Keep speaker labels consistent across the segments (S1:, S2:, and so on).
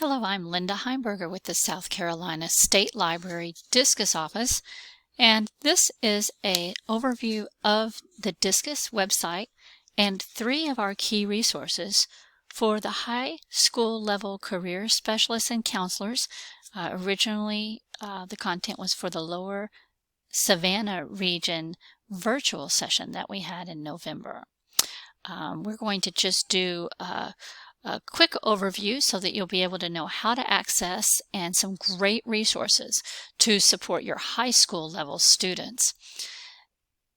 S1: Hello, I'm Linda Heimberger with the South Carolina State Library Discus office, and this is an overview of the Discus website and 3 of our key resources for the high school level career specialists and counselors. Originally, the content was for the Lower Savannah Region virtual session that we had in November. We're going to just do a quick overview so that you'll be able to know how to access and some great resources to support your high school level students.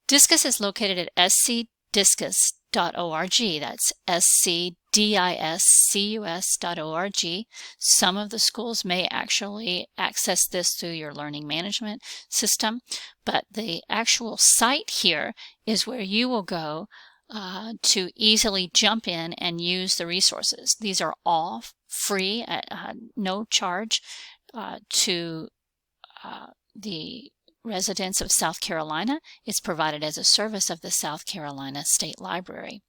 S1: Discus is located at scdiscus.org. That's scdiscus.org. Some of the schools may actually access this through your learning management system, but the actual site here is where you will go to easily jump in and use the resources. These are all free at no charge to the residents of South Carolina. It's provided as a service of the South Carolina State Library.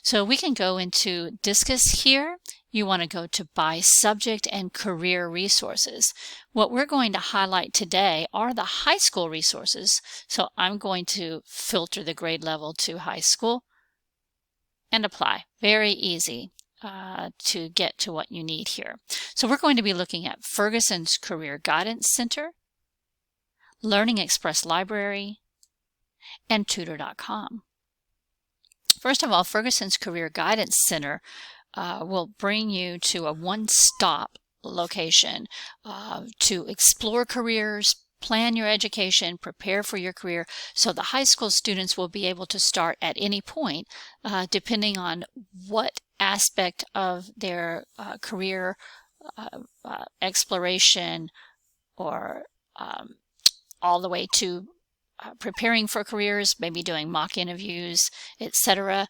S1: So we can go into Discus here. You want to go to by subject and career resources. What we're going to highlight today are the high school resources. So I'm going to filter the grade level to high school and apply. Very easy to get to what you need here. So we're going to be looking at Ferguson's Career Guidance Center, LearningExpress Library, and tutor.com. First of all, Ferguson's Career Guidance Center will bring you to a one-stop location to explore careers, plan your education, prepare for your career. So the high school students will be able to start at any point depending on what aspect of their career exploration or all the way to preparing for careers, maybe doing mock interviews, etc.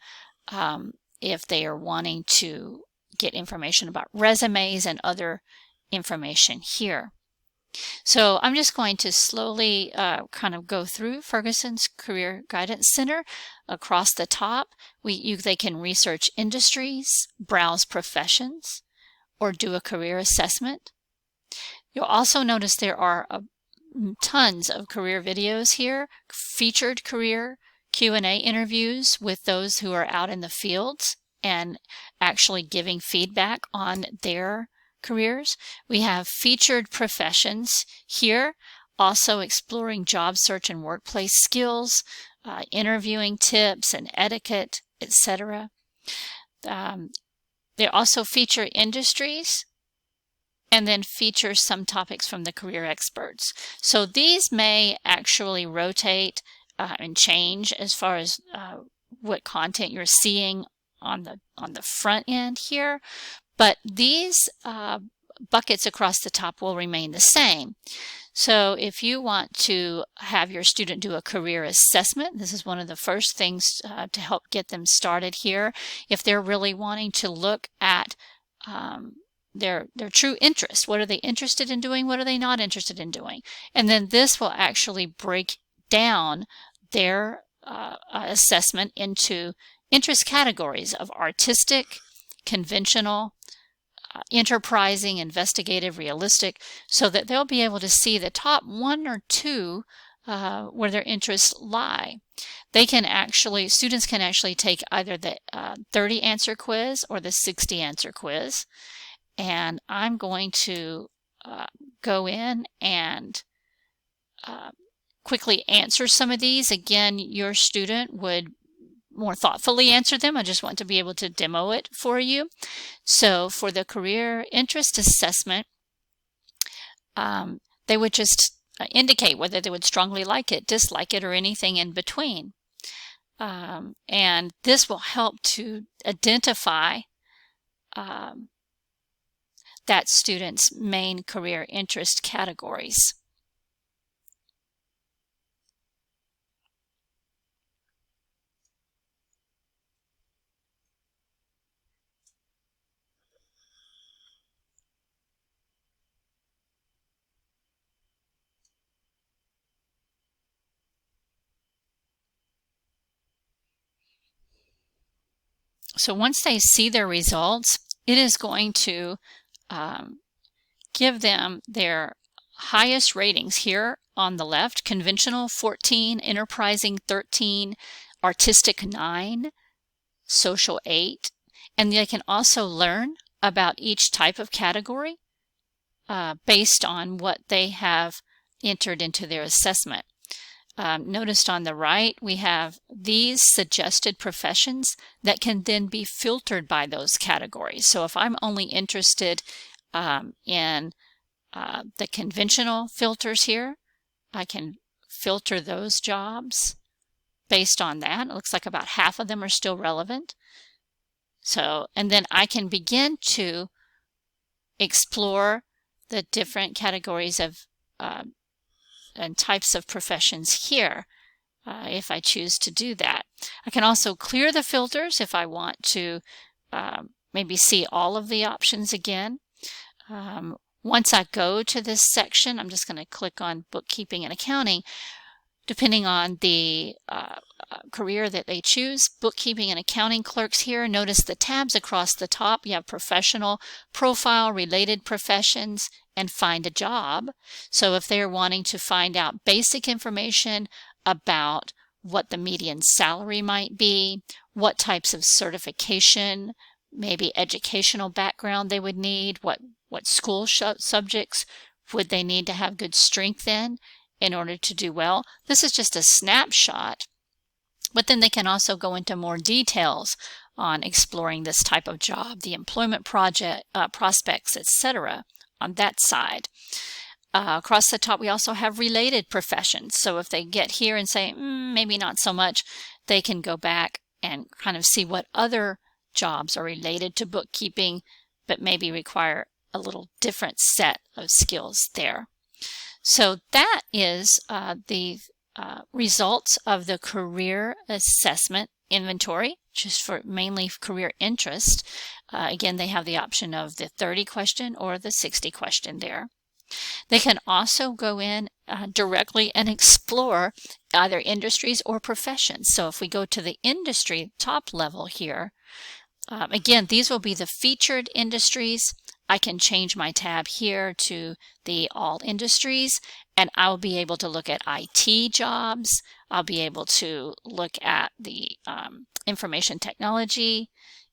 S1: If they are wanting to get information about resumes and other information here. So I'm just going to slowly kind of go through Ferguson's Career Guidance Center. Across the top, they can research industries, browse professions, or do a career assessment. You'll also notice there are tons of career videos here, featured career Q&A interviews with those who are out in the fields and actually giving feedback on their careers. We have featured professions here, also exploring job search and workplace skills, interviewing tips and etiquette, etc. They also feature industries and then feature some topics from the career experts. So these may actually rotate and change as far as what content you're seeing on the front end here, but these buckets across the top will remain the same. So if you want to have your student do a career assessment, this is one of the first things to help get them started here. If they're really wanting to look at their true interest, what are they interested in doing, what are they not interested in doing, and then this will actually break down their assessment into interest categories of artistic, conventional, enterprising, investigative, realistic, so that they'll be able to see the top 1 or 2 where their interests lie. Students can actually take either the 30 answer quiz or the 60 answer quiz. And I'm going to go in and quickly answer some of these. Again, your student would more thoughtfully answer them. I just want to be able to demo it for you. So for the career interest assessment, they would just indicate whether they would strongly like it, dislike it, or anything in between. And this will help to identify that student's main career interest categories. So once they see their results, it is going to give them their highest ratings here on the left: conventional 14, enterprising 13, artistic 9, social 8, and they can also learn about each type of category based on what they have entered into their assessment. Noticed on the right, we have these suggested professions that can then be filtered by those categories. So if I'm only interested in the conventional filters here, I can filter those jobs based on that. It looks like about half of them are still relevant. So, and then I can begin to explore the different categories of and types of professions here if I choose to do that. I can also clear the filters if I want to maybe see all of the options again. Once I go to this section, I'm just going to click on bookkeeping and accounting. Depending on the career that they choose, bookkeeping and accounting clerks here, notice the tabs across the top. You have professional, profile, related professions, and find a job. So if they're wanting to find out basic information about what the median salary might be, what types of certification, maybe educational background they would need, what school subjects would they need to have good strength in order to do well. This is just a snapshot, but then they can also go into more details on exploring this type of job, the employment prospects, etc. on that side. Across the top, we also have related professions. So if they get here and say, maybe not so much, they can go back and kind of see what other jobs are related to bookkeeping, but maybe require a little different set of skills there. So that is the results of the career assessment inventory, just for mainly career interest. Again, they have the option of the 30 question or the 60 question there. They can also go in directly and explore either industries or professions. So if we go to the industry top level here, again, these will be the featured industries. I can change my tab here to the all industries, and I'll be able to look at IT jobs. I'll be able to look at the information technology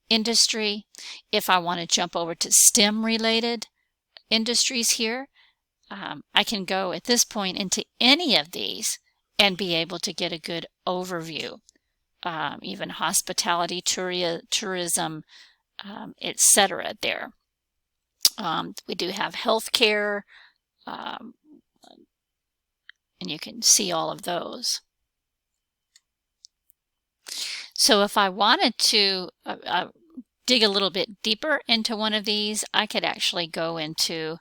S1: industry. If I want to jump over to STEM related industries here, I can go at this point into any of these and be able to get a good overview. Even hospitality, tourism, etc. there. We do have healthcare, and you can see all of those. So if I wanted to dig a little bit deeper into one of these, I could actually go into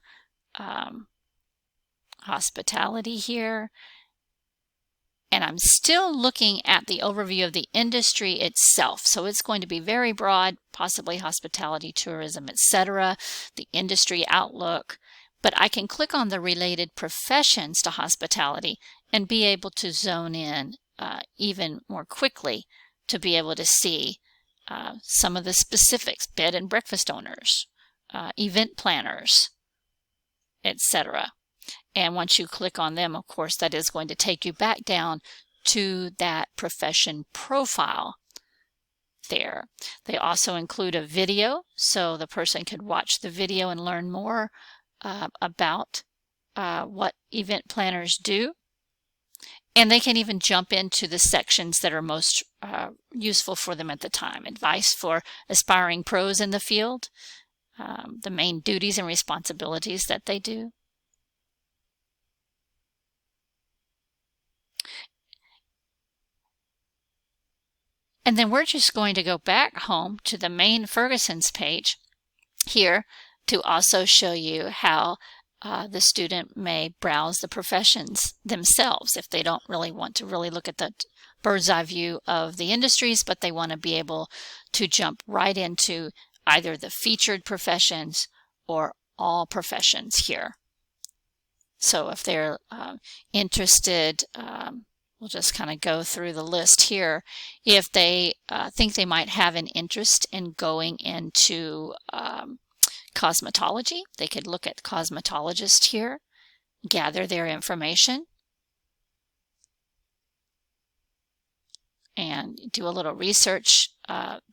S1: hospitality here. And I'm still looking at the overview of the industry itself. So it's going to be very broad, possibly hospitality, tourism, etc., the industry outlook. But I can click on the related professions to hospitality and be able to zone in even more quickly to be able to see some of the specifics: bed and breakfast owners, event planners, etc. And once you click on them, of course, that is going to take you back down to that profession profile there. They also include a video, so the person could watch the video and learn more about what event planners do. And they can even jump into the sections that are most useful for them at the time. Advice for aspiring pros in the field, the main duties and responsibilities that they do. And then we're just going to go back home to the main Ferguson's page here to also show you how the student may browse the professions themselves if they don't really want to look at the bird's eye view of the industries, but they want to be able to jump right into either the featured professions or all professions here. So if they're interested, we'll just kind of go through the list here. If they think they might have an interest in going into cosmetology. They could look at cosmetologists here, gather their information, and do a little research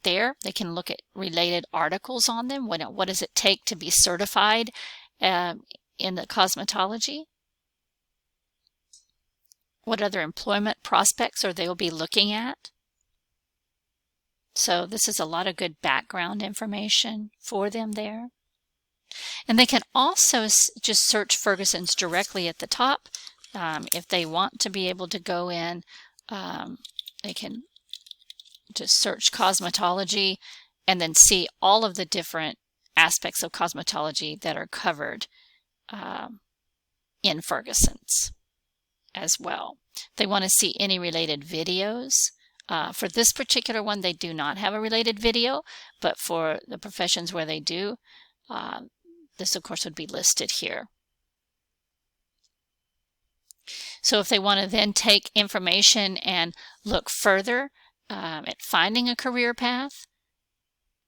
S1: there. They can look at related articles on them. What does it take to be certified in the cosmetology? What other employment prospects are they will be looking at? So this is a lot of good background information for them there. And they can also just search Ferguson's directly at the top. If they want to be able to go in, they can just search cosmetology and then see all of the different aspects of cosmetology that are covered in Ferguson's as well. They want to see any related videos. For this particular one, they do not have a related video, but for the professions where they do, this of course would be listed here. So if they want to then take information and look further at finding a career path,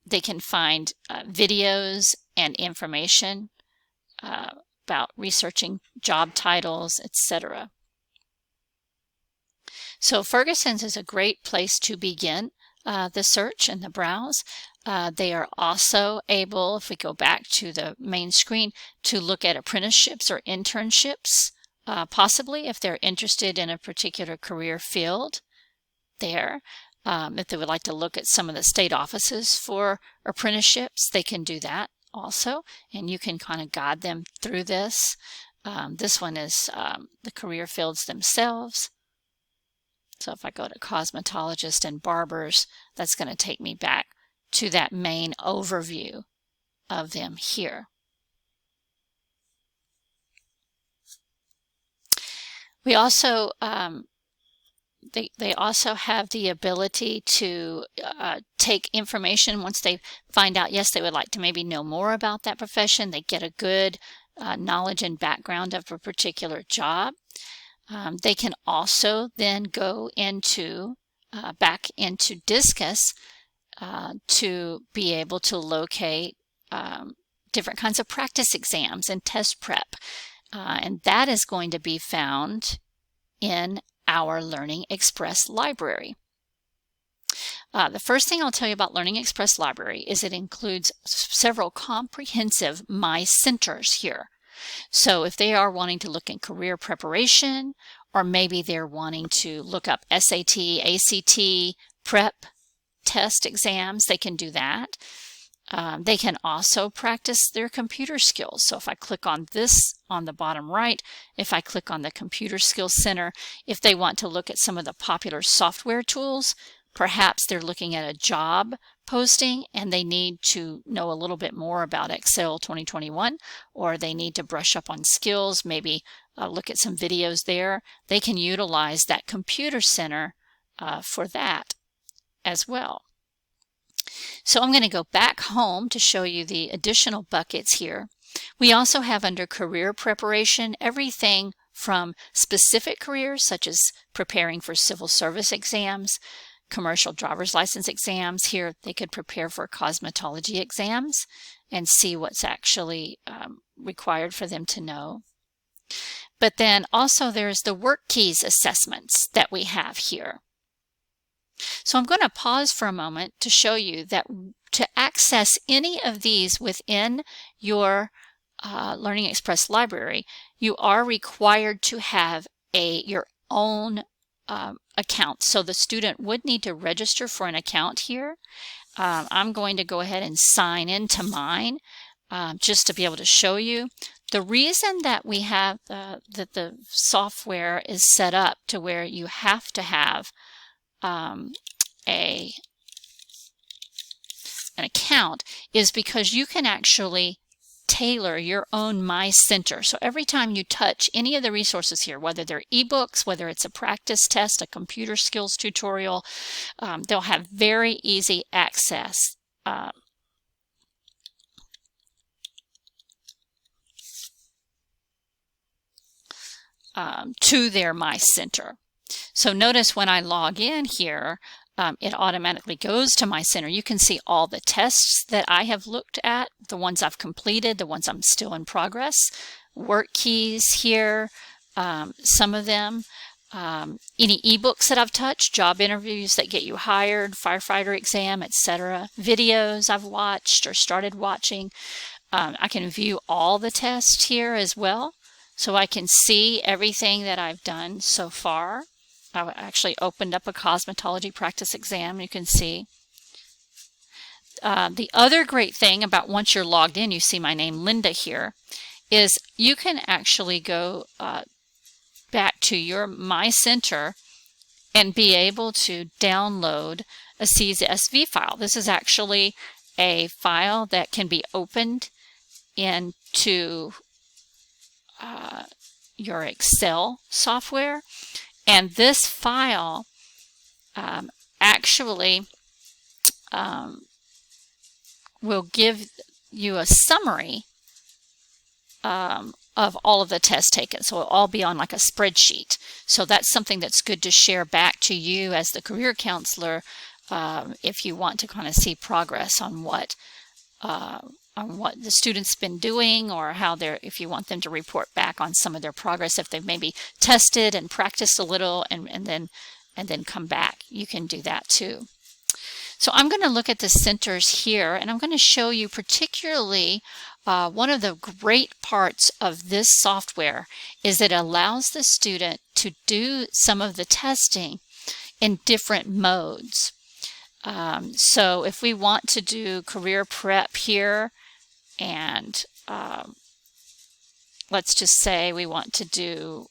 S1: they can find videos and information about researching job titles, etc. So Ferguson's is a great place to begin the search and the browse. They are also able, if we go back to the main screen, to look at apprenticeships or internships, possibly if they're interested in a particular career field there. If they would like to look at some of the state offices for apprenticeships, they can do that also, and you can kind of guide them through this. This one is the career fields themselves. So if I go to cosmetologist and barbers, that's going to take me back to that main overview of them here. We also they also have the ability to take information once they find out, yes, they would like to maybe know more about that profession. They get a good knowledge and background of a particular job. They can also then go into back into Discus to be able to locate different kinds of practice exams and test prep. And that is going to be found in our LearningExpress Library. The first thing I'll tell you about LearningExpress Library is it includes several comprehensive My Centers here. So if they are wanting to look in career preparation, or maybe they're wanting to look up SAT, ACT, prep test exams, they can do that. They can also practice their computer skills. So if I click on this on the bottom right, if I click on the Computer Skills Center, if they want to look at some of the popular software tools, perhaps they're looking at a job posting and they need to know a little bit more about Excel 2021, or they need to brush up on skills, maybe look at some videos there. They can utilize that Computer Center for that as well. So I'm going to go back home to show you the additional buckets here. We also have under career preparation everything from specific careers such as preparing for civil service exams, commercial driver's license exams. Here they could prepare for cosmetology exams and see what's actually required for them to know. But then also there's the work keys assessments that we have here. So I'm going to pause for a moment to show you that to access any of these within your LearningExpress library, you are required to have your own account. So the student would need to register for an account here. I'm going to go ahead and sign into mine just to be able to show you. The reason that we have that the software is set up to where you have to have an account is because you can actually tailor your own My Center. So every time you touch any of the resources here, whether they're ebooks, whether it's a practice test, a computer skills tutorial, they'll have very easy access to their My Center. So notice when I log in here, it automatically goes to my center. You can see all the tests that I have looked at, the ones I've completed, the ones I'm still in progress, work keys here, some of them, any ebooks that I've touched, job interviews that get you hired, firefighter exam, etc., videos I've watched or started watching. I can view all the tests here as well, so I can see everything that I've done so far. I actually opened up a cosmetology practice exam. You can see. The other great thing about once you're logged in, you see my name Linda here, is you can actually go back to your My Center and be able to download a CSV file. This is actually a file that can be opened into your Excel software. And this file actually will give you a summary of all of the tests taken. So it'll all be on like a spreadsheet. So that's something that's good to share back to you as the career counselor if you want to kind of see progress on what the student's been doing, or how if you want them to report back on some of their progress, if they've maybe tested and practiced a little and then come back. You can do that too. So I'm going to look at the centers here, and I'm going to show you particularly one of the great parts of this software is that it allows the student to do some of the testing in different modes. So if we want to do career prep here, and let's just say we want to do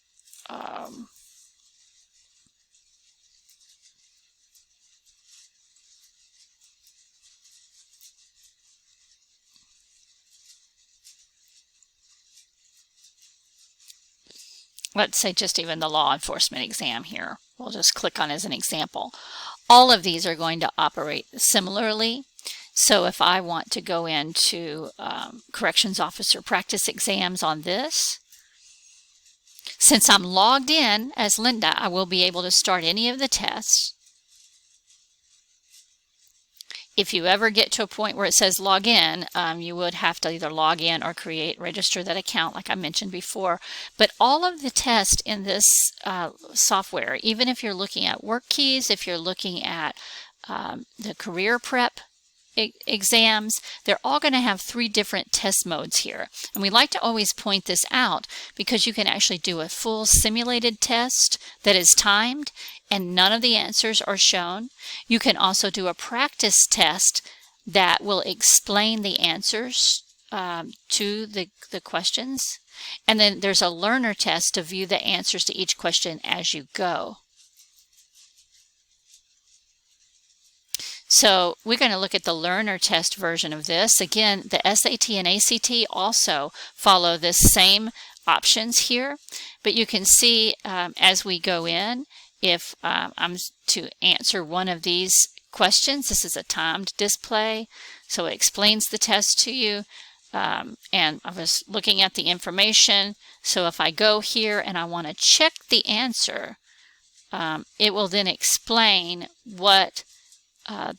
S1: let's say just even the law enforcement exam here. We'll just click on as an example. All of these are going to operate similarly. So if I want to go into corrections officer practice exams on this, since I'm logged in as Linda, I will be able to start any of the tests. If you ever get to a point where it says log in, you would have to either log in or register that account like I mentioned before. But all of the tests in this software, even if you're looking at work keys, if you're looking at the career prep exams, they're all going to have 3 different test modes here. And we like to always point this out because you can actually do a full simulated test that is timed and none of the answers are shown. You can also do a practice test that will explain the answers to the questions. And then there's a learner test to view the answers to each question as you go. So we're going to look at the learner test version of this. Again, the SAT and ACT also follow this same options here, but you can see as we go in, if I'm to answer one of these questions, this is a timed display, so it explains the test to you, and I was looking at the information, so if I go here and I want to check the answer, it will then explain what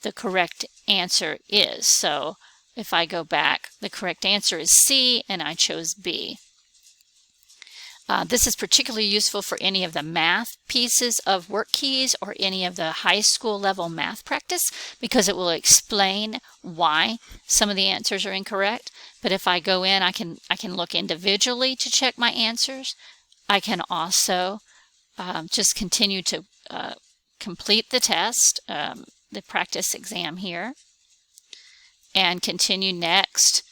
S1: the correct answer is. So if I go back, the correct answer is C and I chose B. This is particularly useful for any of the math pieces of work keys or any of the high school level math practice because it will explain why some of the answers are incorrect. But if I go in, I can look individually to check my answers. I can also just continue to complete the test, the practice exam here, and continue next.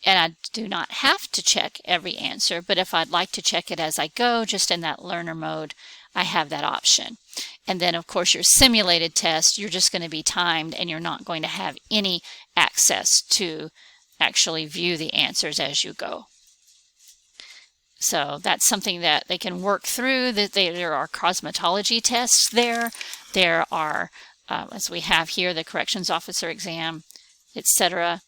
S1: And I do not have to check every answer, but if I'd like to check it as I go, just in that learner mode, I have that option. And then, of course, your simulated test, you're just going to be timed and you're not going to have any access to actually view the answers as you go. So that's something that they can work through. There are cosmetology tests there. There are, as we have here, the corrections officer exam, etc.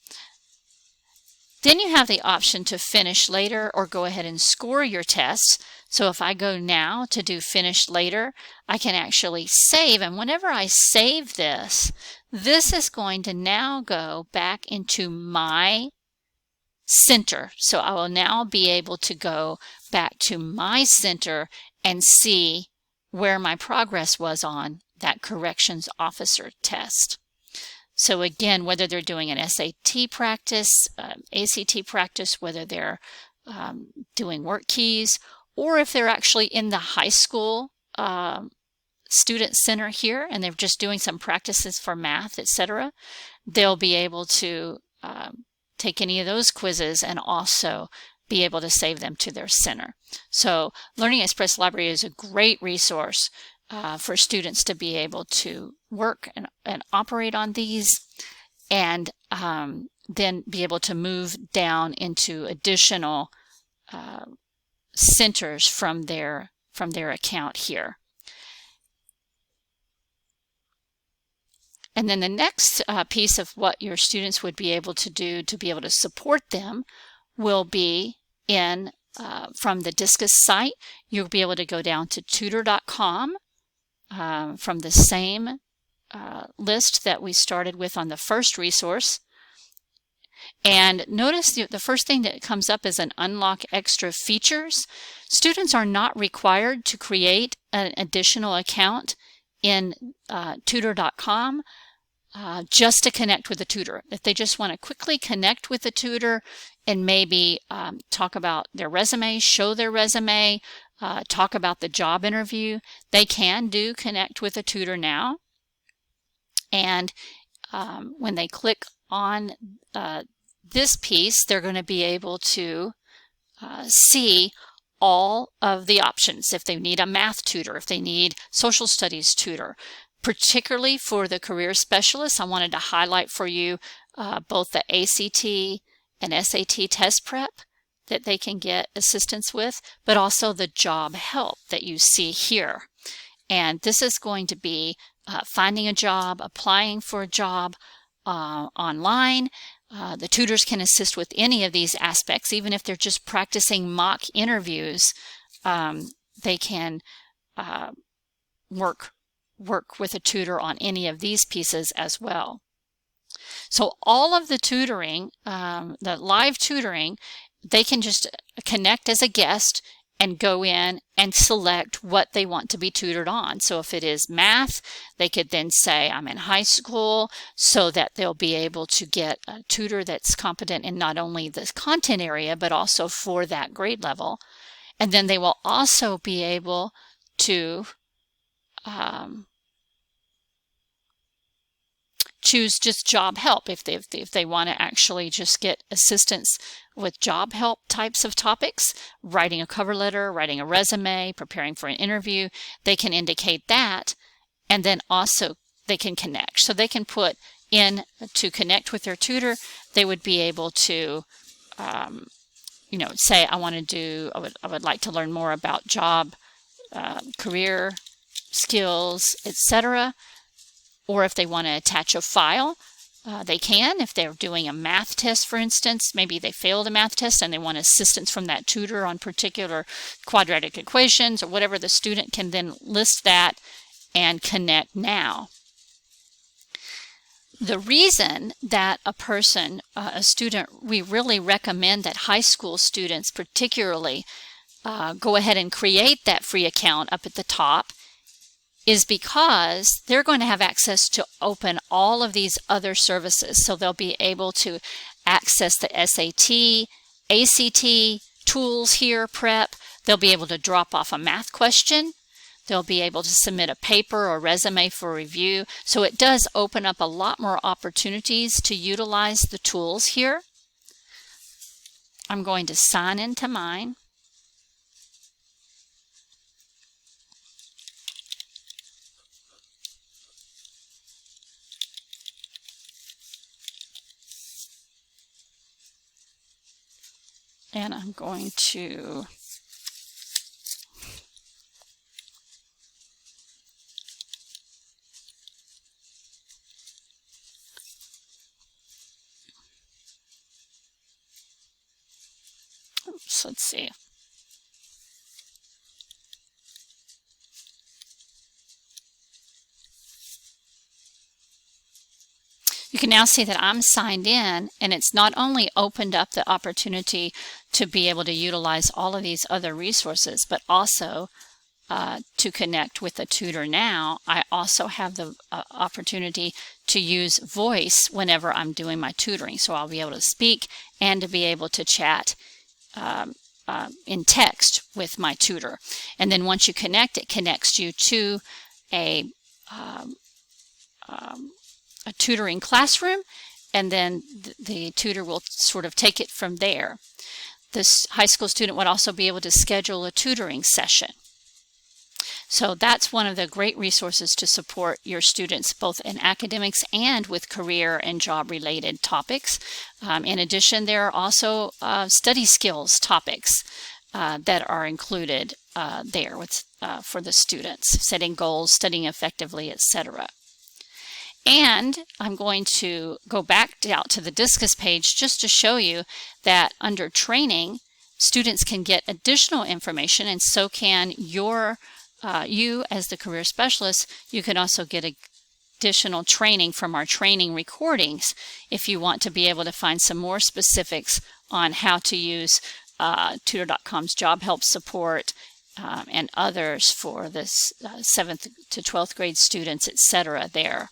S1: Then you have the option to finish later or go ahead and score your tests. So if I go now to do finish later, I can actually save. And whenever I save this, this is going to now go back into my center. So I will now be able to go back to my center and see where my progress was on that corrections officer test. So again, whether they're doing an SAT practice, ACT practice, whether they're doing work keys, or if they're actually in the high school student center here and they're just doing some practices for math, etc., they'll be able to take any of those quizzes and also be able to save them to their center. So LearningExpress Library is a great resource for students to be able to work and operate on these, and then be able to move down into additional centers from their account here. And then the next piece of what your students would be able to do to be able to support them will be in from the Discus site. You'll be able to go down to tutor.com from the same list that we started with on the first resource. And notice the first thing that comes up is an unlock extra features. Students are not required to create an additional account in tutor.com just to connect with the tutor. If they just want to quickly connect with the tutor and maybe talk about their resume, show their resume, talk about the job interview, they can do connect with a tutor now. And when they click on this piece, they're going to be able to see all of the options. If they need a math tutor, if they need social studies tutor, particularly for the career specialists, I wanted to highlight for you both the ACT and SAT test prep that they can get assistance with, but also the job help that you see here. And this is going to be finding a job, applying for a job online. The tutors can assist with any of these aspects. Even if they're just practicing mock interviews, they can work with a tutor on any of these pieces as well. So all of the tutoring, the live tutoring, they can just connect as a guest and go in and select what they want to be tutored on. So if it is math, they could then say, I'm in high school, so that they'll be able to get a tutor that's competent in not only the content area, but also for that grade level. And then they will also be able to choose just job help if they want to actually just get assistance with job help types of topics, writing a cover letter, writing a resume, preparing for an interview. They can indicate that, and then also they can connect. So they can put in to connect with their tutor. They would be able to say, I would like to learn more about job, career, skills, etc. Or if they want to attach a file, they can. If they're doing a math test, for instance, maybe they failed a math test and they want assistance from that tutor on particular quadratic equations or whatever, the student can then list that and connect now. The reason that a student, we really recommend that high school students particularly go ahead and create that free account up at the top, is because they're going to have access to open all of these other services. So they'll be able to access the SAT, ACT, tools here, prep. They'll be able to drop off a math question. They'll be able to submit a paper or resume for review. So it does open up a lot more opportunities to utilize the tools here. I'm going to sign into mine. And I'm going to else. Let's see. You can now see that I'm signed in, and it's not only opened up the opportunity to be able to utilize all of these other resources, but also to connect with a tutor now. I also have the opportunity to use voice whenever I'm doing my tutoring. So I'll be able to speak and to be able to chat in text with my tutor. And then once you connect, it connects you to a tutoring classroom, and then the tutor will sort of take it from there. This high school student would also be able to schedule a tutoring session. So that's one of the great resources to support your students both in academics and with career and job related topics. In addition, there are also study skills topics that are included there for the students, setting goals, studying effectively, etc. And I'm going to go back out to the Discus page just to show you that under training, students can get additional information, and so can you as the career specialist. You can also get additional training from our training recordings if you want to be able to find some more specifics on how to use Tutor.com's job help support and others for this 7th to 12th grade students, etc. there.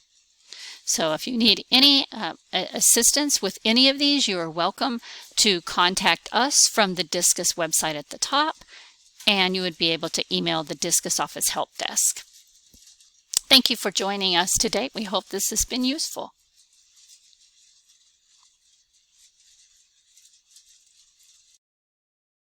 S1: So if you need any assistance with any of these, you are welcome to contact us from the Discus website at the top, and you would be able to email the Discus Office Help Desk. Thank you for joining us today. We hope this has been useful.